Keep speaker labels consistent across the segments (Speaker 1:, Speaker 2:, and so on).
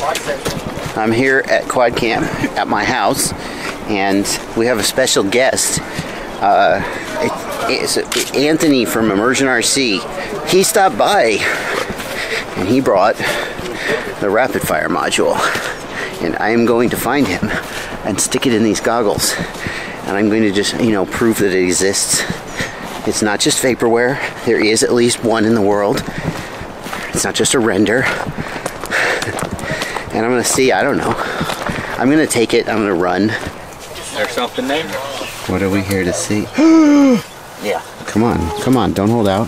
Speaker 1: I'm here at Quad Camp at my house, and we have a special guest. It's Anthony from Immersion RC. He stopped by, and he brought the rapid fire module. And I am going to find him and stick it in these goggles. And I'm going to just, prove that it exists. It's not just vaporware. There is at least one in the world. It's not just a render. And I'm going to see, I don't know. I'm going to take it, I'm going to run.
Speaker 2: Is there something there?
Speaker 1: What are we here to see?
Speaker 2: Yeah.
Speaker 1: Come on, don't hold out.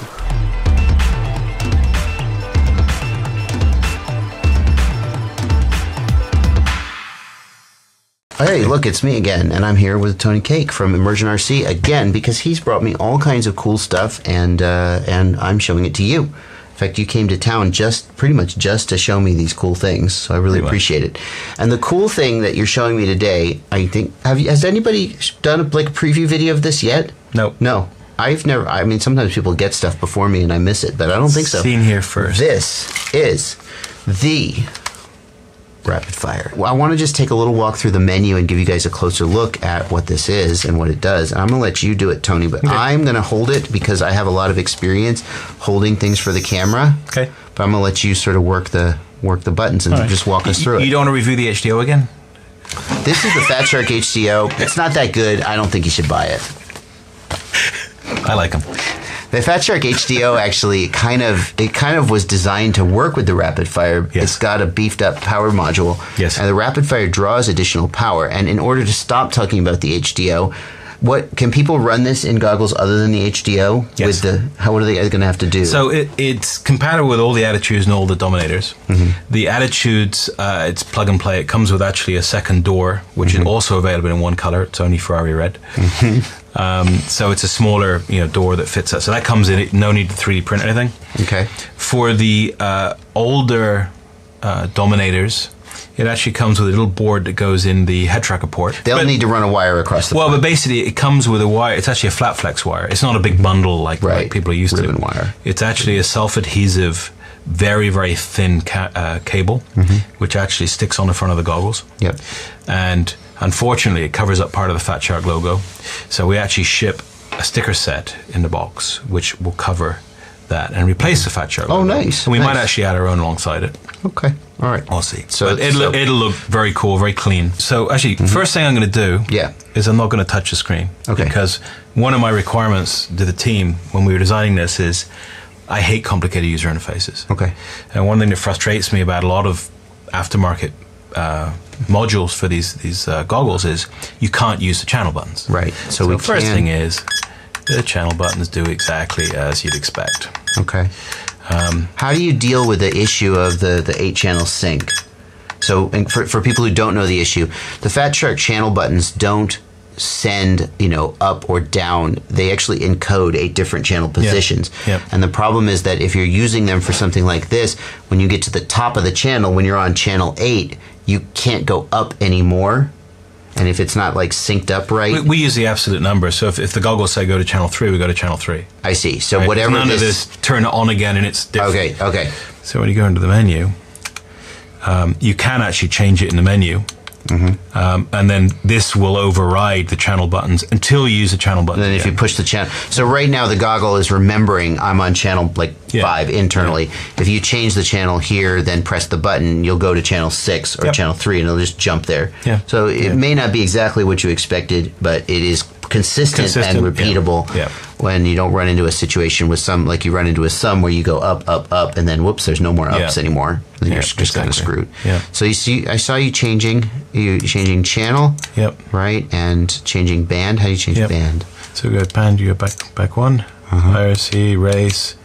Speaker 1: Hey, look, it's me again, and I'm here with Tony Cake from Immersion RC again because he's brought me all kinds of cool stuff, and I'm showing it to you. In fact, you came to town pretty much just to show me these cool things, so I really appreciate it. And the cool thing that you're showing me today, I think, has anybody done a preview video of this yet?
Speaker 3: No.
Speaker 1: No. I've never. I mean, sometimes people get stuff before me and I miss it, but I don't think so.
Speaker 3: Seen here first.
Speaker 1: This is the rapid fire. Well, I want to just take a little walk through the menu and give you guys a closer look at what this is and what it does. And I'm going to let you do it, Tony, but I'm going to hold it because I have a lot of experience holding things for the camera.
Speaker 3: Okay.
Speaker 1: But I'm going to let you sort of work the buttons and just walk us through it.
Speaker 3: You don't want to review the HDO again?
Speaker 1: This is the Fat Shark HDO. It's not that good. I don't think you should buy it.
Speaker 3: I like them.
Speaker 1: The Fat Shark HDO actually kind of was designed to work with the Rapid Fire.
Speaker 3: Yes.
Speaker 1: It's got a beefed up power module.
Speaker 3: Yes.
Speaker 1: And the Rapid Fire draws additional power. And in order to stop talking about the HDO, can people run this in goggles other than the HDO?
Speaker 3: Yes.
Speaker 1: What are they going to have to do?
Speaker 3: So it's compatible with all the Attitudes and all the Dominators. Mm-hmm. The Attitudes, it's plug and play. It comes with actually a second door, which is also available in one color. It's only Ferrari red. Mm-hmm. So it's a smaller, door that fits that. So that comes in. No need to 3D print anything.
Speaker 1: Okay.
Speaker 3: For the older Dominators, it actually comes with a little board that goes in the head tracker port.
Speaker 1: They'll need to run a wire across the front.
Speaker 3: But basically it comes with a wire. It's actually a flat flex wire. It's not a big bundle like people are used to.
Speaker 1: Ribbon wire.
Speaker 3: It's actually a self-adhesive, very, very thin cable, which actually sticks on the front of the goggles.
Speaker 1: Yep.
Speaker 3: And unfortunately, it covers up part of the Fat Shark logo. So we actually ship a sticker set in the box, which will cover that and replace the Fat Shark logo.
Speaker 1: Oh, nice.
Speaker 3: And we might actually add our own alongside it.
Speaker 1: Okay. All right.
Speaker 3: We'll see. So it'll look very cool, very clean. So actually, first thing I'm going to do is I'm not going to touch the screen.
Speaker 1: Okay.
Speaker 3: Because one of my requirements to the team when we were designing this is I hate complicated user interfaces.
Speaker 1: Okay.
Speaker 3: And one thing that frustrates me about a lot of aftermarket modules for these goggles is you can't use the channel buttons.
Speaker 1: Right. So the
Speaker 3: first thing is the channel buttons do exactly as you'd expect.
Speaker 1: Okay. How do you deal with the issue of the 8-channel sync? So, and for people who don't know the issue, the Fat Shark channel buttons don't send, up or down. They actually encode 8 different channel positions.
Speaker 3: Yep.
Speaker 1: And the problem is that if you're using them for something like this, when you get to the top of the channel, when you're on channel 8, you can't go up anymore. And if it's not synced up right,
Speaker 3: we use the absolute number. So if the goggles say go to channel 3, we go to channel 3.
Speaker 1: I see. So
Speaker 3: right?
Speaker 1: whatever
Speaker 3: none of this turn it on again and it's different.
Speaker 1: Okay.
Speaker 3: So when you go into the menu, you can actually change it in the menu. And then this will override the channel buttons until you use the channel buttons.
Speaker 1: And then if you push the channel, so right now the goggle is remembering I'm on channel 5 internally. Yeah. If you change the channel here, then press the button, you'll go to channel 6 or channel 3, and it'll just jump there.
Speaker 3: Yeah.
Speaker 1: So it may not be exactly what you expected, but it is consistent and repeatable.
Speaker 3: Yeah.
Speaker 1: When you don't run into a situation with you run into a sum where you go up, and then whoops, there's no more ups anymore. Then you're just kind of screwed.
Speaker 3: Yeah.
Speaker 1: So I saw you changing channel.
Speaker 3: Yep.
Speaker 1: Right, and changing band. How do you change band?
Speaker 3: So we go band. You go back one. IRC, race,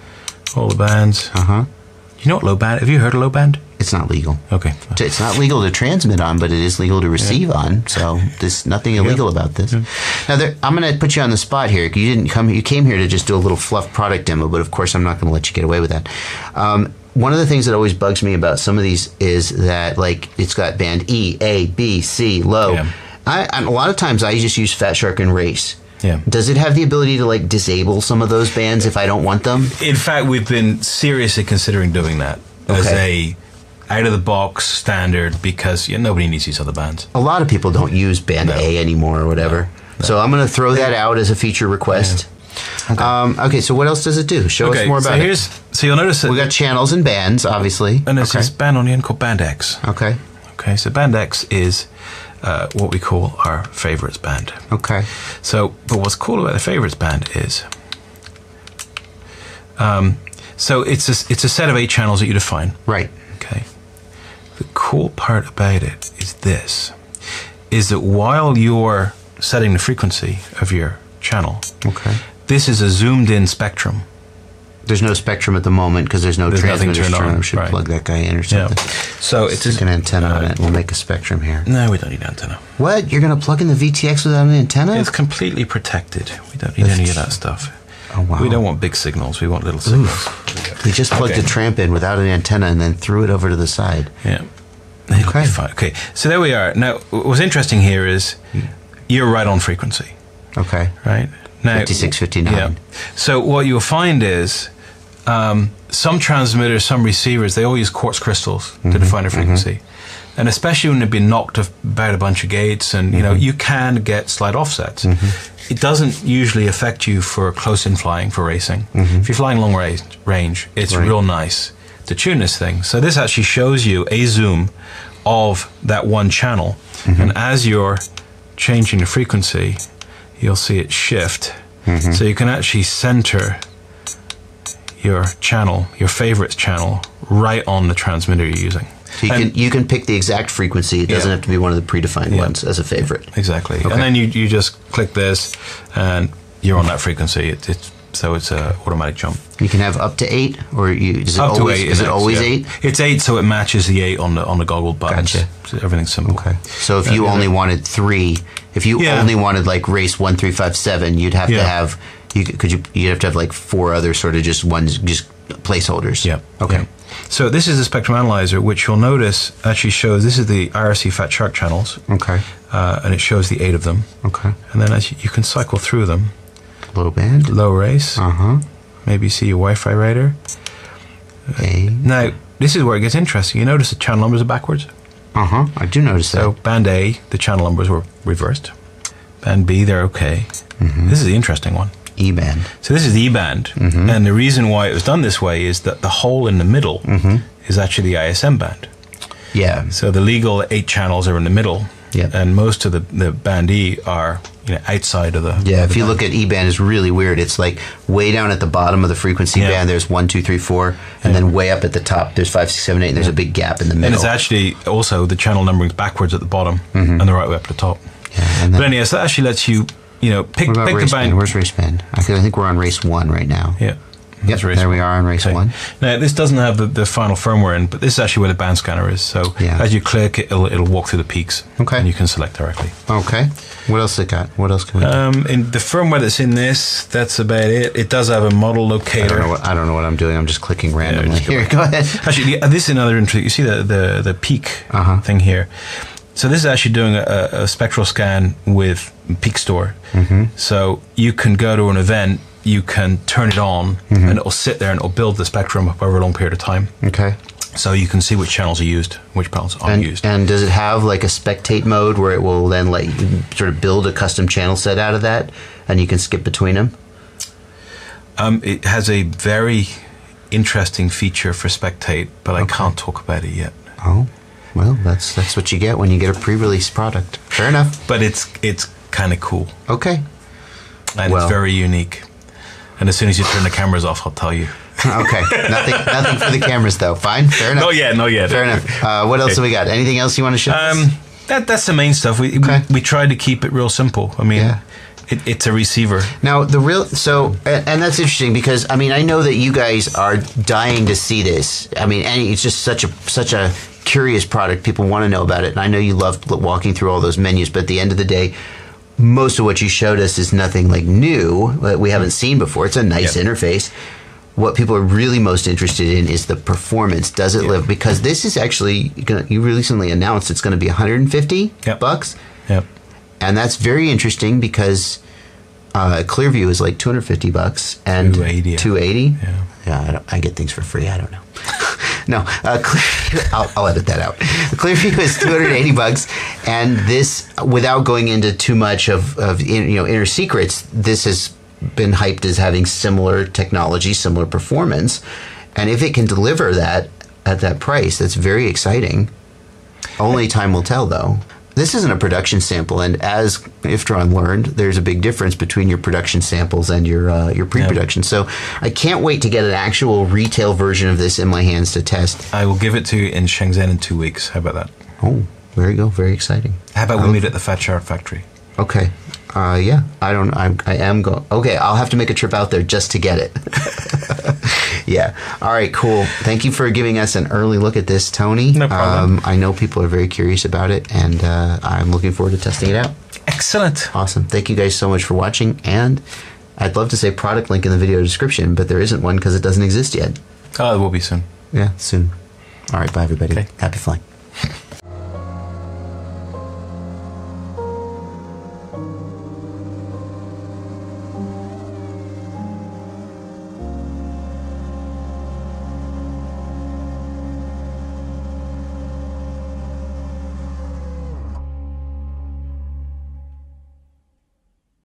Speaker 3: all the bands. You know what low band? Have you heard of low band?
Speaker 1: It's not legal.
Speaker 3: Okay.
Speaker 1: It's not legal to transmit on, but it is legal to receive on. So there's nothing illegal about this. Now, I'm going to put you on the spot here. You came here to just do a little fluff product demo, but of course I'm not going to let you get away with that. One of the things that always bugs me about some of these is that it's got band E, A, B, C, low.
Speaker 3: Yeah.
Speaker 1: A lot of times I just use Fat Shark and Race.
Speaker 3: Yeah.
Speaker 1: Does it have the ability to disable some of those bands if I don't want them?
Speaker 3: In fact, we've been seriously considering doing that as out of the box standard because nobody needs these other bands.
Speaker 1: A lot of people don't use band
Speaker 3: No.
Speaker 1: A anymore or whatever.
Speaker 3: No.
Speaker 1: So I'm going to throw that out as a feature request.
Speaker 3: Yeah.
Speaker 1: Okay, so what else does it do? Show us more about it.
Speaker 3: So you'll notice that
Speaker 1: We got channels and bands, obviously.
Speaker 3: and there's this band on the end called Band X.
Speaker 1: Okay.
Speaker 3: Okay, so Band X is what we call our favorites band.
Speaker 1: Okay.
Speaker 3: So, but what's cool about the favorites band is, so it's a set of 8 channels that you define.
Speaker 1: Right.
Speaker 3: Okay. The cool part about it is this, is that while you're setting the frequency of your channel,
Speaker 1: Okay.
Speaker 3: this is a zoomed in spectrum.
Speaker 1: There's no spectrum at the moment because there's no
Speaker 3: There's nothing
Speaker 1: transmitters
Speaker 3: turned on,
Speaker 1: We should
Speaker 3: right.
Speaker 1: plug that guy in or
Speaker 3: Yeah.
Speaker 1: something.
Speaker 3: So it's
Speaker 1: Stick an antenna on it. We'll make a spectrum here.
Speaker 3: No, we don't need antenna.
Speaker 1: What? You're going to plug in the VTX without an antenna?
Speaker 3: It's completely protected. We don't need any of that stuff.
Speaker 1: Oh, wow.
Speaker 3: We don't want big signals. We want little signals.
Speaker 1: We just plugged
Speaker 3: Okay.
Speaker 1: the tramp in without an antenna and then threw it over to the side.
Speaker 3: Yeah. It'll
Speaker 1: Okay.
Speaker 3: be fine. Okay. So there we are. Now, what's interesting here is you're right on frequency,
Speaker 1: Okay.
Speaker 3: right? Now,
Speaker 1: 56, 59.
Speaker 3: Yeah. So what you'll find is some transmitters, some receivers, they all use quartz crystals to define a frequency. And especially when they've been knocked about a bunch of gates and, you can get slight offsets. It doesn't usually affect you for close-in flying, for racing. If you're flying long range, it's
Speaker 1: Right.
Speaker 3: real nice to tune this thing. So this actually shows you a zoom of that one channel. And as you're changing the frequency, you'll see it shift. So you can actually center your channel, your favorites channel, right on the transmitter you're using.
Speaker 1: So you can pick the exact frequency. It doesn't
Speaker 3: Yeah.
Speaker 1: have to be one of the predefined ones as a favorite.
Speaker 3: Exactly.
Speaker 1: Okay.
Speaker 3: And then you just click this and you're on that frequency. So it's a automatic jump.
Speaker 1: You can have up to 8, or is it
Speaker 3: Up to
Speaker 1: always
Speaker 3: 8.
Speaker 1: is it
Speaker 3: in X,
Speaker 1: always
Speaker 3: yeah.
Speaker 1: 8?
Speaker 3: It's 8, so it matches the 8 on the goggle buttons.
Speaker 1: Gotcha.
Speaker 3: So everything's simple.
Speaker 1: Okay. So if you only wanted 3, if you
Speaker 3: Yeah.
Speaker 1: only wanted like race 1, 3, 5, 7, you'd have to
Speaker 3: Yeah.
Speaker 1: have you'd have to have like 4 other sort of just placeholders.
Speaker 3: Yeah.
Speaker 1: Okay.
Speaker 3: Yeah. So this is a spectrum analyzer, which you'll notice actually shows, this is the IRC Fat Shark channels,
Speaker 1: Okay.
Speaker 3: and it shows the 8 of them.
Speaker 1: Okay.
Speaker 3: And then as you can cycle through them,
Speaker 1: Low band.
Speaker 3: low race,
Speaker 1: Uh-huh.
Speaker 3: maybe you see your Wi-Fi radar.
Speaker 1: A.
Speaker 3: Now, this is where it gets interesting. You notice the channel numbers are backwards.
Speaker 1: Uh-huh. I do notice
Speaker 3: So
Speaker 1: that.
Speaker 3: band A, the channel numbers were reversed. Band B, they're okay. This is the interesting one.
Speaker 1: E band.
Speaker 3: So this is the E band, and the reason why it was done this way is that the hole in the middle is actually the ISM band.
Speaker 1: Yeah.
Speaker 3: So the legal 8 channels are in the middle,
Speaker 1: Yep.
Speaker 3: and most of the band E are outside of the.
Speaker 1: Yeah,
Speaker 3: of
Speaker 1: if
Speaker 3: the
Speaker 1: you
Speaker 3: band.
Speaker 1: look at E band, it's really weird. It's like way down at the bottom of the frequency
Speaker 3: Yeah.
Speaker 1: band, there's 1, 2, 3, 4, and then way up at the top, there's 5, 6, 7, 8, and there's a big gap in the middle.
Speaker 3: And it's actually also the channel numbering's backwards at the bottom and the right way up at the top.
Speaker 1: Yeah, and then,
Speaker 3: But anyway, so that actually lets you, pick
Speaker 1: what about
Speaker 3: the
Speaker 1: race
Speaker 3: band.
Speaker 1: band? Where's race band? I think we're on race 1 right now.
Speaker 3: Yeah.
Speaker 1: Yep,
Speaker 3: That's race
Speaker 1: there we
Speaker 3: one.
Speaker 1: are on race
Speaker 3: Okay.
Speaker 1: 1.
Speaker 3: Now, this doesn't have the final firmware in, but this is actually where the band scanner is. So
Speaker 1: Yeah.
Speaker 3: as you click, it'll walk through the peaks.
Speaker 1: Okay.
Speaker 3: And you can select directly.
Speaker 1: Okay. What else it got? What else can we do?
Speaker 3: In the firmware that's in this, that's about it. It does have a model locator.
Speaker 1: I don't know what I'm doing. I'm just clicking randomly.
Speaker 3: just go
Speaker 1: Here, go ahead.
Speaker 3: Actually, this is another interesting. You see the peak
Speaker 1: Uh-huh.
Speaker 3: thing here. So this is actually doing a spectral scan with Peak Store. So you can go to an event, you can turn it on, and it'll sit there and it'll build the spectrum up over a long period of time.
Speaker 1: Okay.
Speaker 3: So you can see which channels are used, which panels aren't used.
Speaker 1: And does it have like a spectate mode where it will then let you sort of build a custom channel set out of that, and you can skip between them?
Speaker 3: It has a very interesting feature for Spectate, but I can't talk about it yet.
Speaker 1: Oh, well, that's what you get when you get a pre-release product. Fair enough.
Speaker 3: But it's kind of cool,
Speaker 1: Okay.
Speaker 3: and
Speaker 1: Well.
Speaker 3: it's very unique. And as soon as you turn the cameras off, I'll tell you.
Speaker 1: Okay. Nothing for the cameras though. Fine. Fair enough.
Speaker 3: Not yet.
Speaker 1: Fair enough. What else have we got? Anything else you want to show us?
Speaker 3: That's the main stuff.
Speaker 1: Okay.
Speaker 3: We tried to keep it real simple. I mean,
Speaker 1: Yeah.
Speaker 3: it's a receiver.
Speaker 1: Now and that's interesting because I mean I know that you guys are dying to see this. I mean, and it's just such a curious product. People want to know about it, and I know you love walking through all those menus. But at the end of the day, most of what you showed us is nothing like new that we haven't seen before. It's a nice
Speaker 3: Yep.
Speaker 1: interface. What people are really most interested in is the performance. Does it live? Because this is actually you recently announced it's going to be $150
Speaker 3: Yep.
Speaker 1: bucks.
Speaker 3: Yep.
Speaker 1: And that's very interesting because Clearview is like $250 and
Speaker 3: 280.
Speaker 1: $280.
Speaker 3: Yeah.
Speaker 1: Yeah, I get things for free. I don't know. No, I'll edit that out. The Clearview is $280, and this, without going into too much of inner secrets, this has been hyped as having similar technology, similar performance, and if it can deliver that at that price, that's very exciting. Only time will tell, though. This isn't a production sample, and as Iftron learned, there's a big difference between your production samples and your pre-production. Yeah. So I can't wait to get an actual retail version of this in my hands to test.
Speaker 3: I will give it to you in Shenzhen in 2 weeks. How about that?
Speaker 1: Oh, there you go. Very exciting.
Speaker 3: How about we meet at the Fat Shark factory?
Speaker 1: Okay. Yeah. I am going. Okay, I'll have to make a trip out there just to get it. Yeah. All right, cool. Thank you for giving us an early look at this, Tony.
Speaker 3: No problem.
Speaker 1: I know people are very curious about it, and I'm looking forward to testing it out.
Speaker 3: Excellent.
Speaker 1: Awesome. Thank you guys so much for watching, and I'd love to say product link in the video description, but there isn't one because it doesn't exist yet.
Speaker 3: Oh, it will be soon.
Speaker 1: Yeah, soon. All right, bye, everybody.
Speaker 3: Okay.
Speaker 1: Happy flying.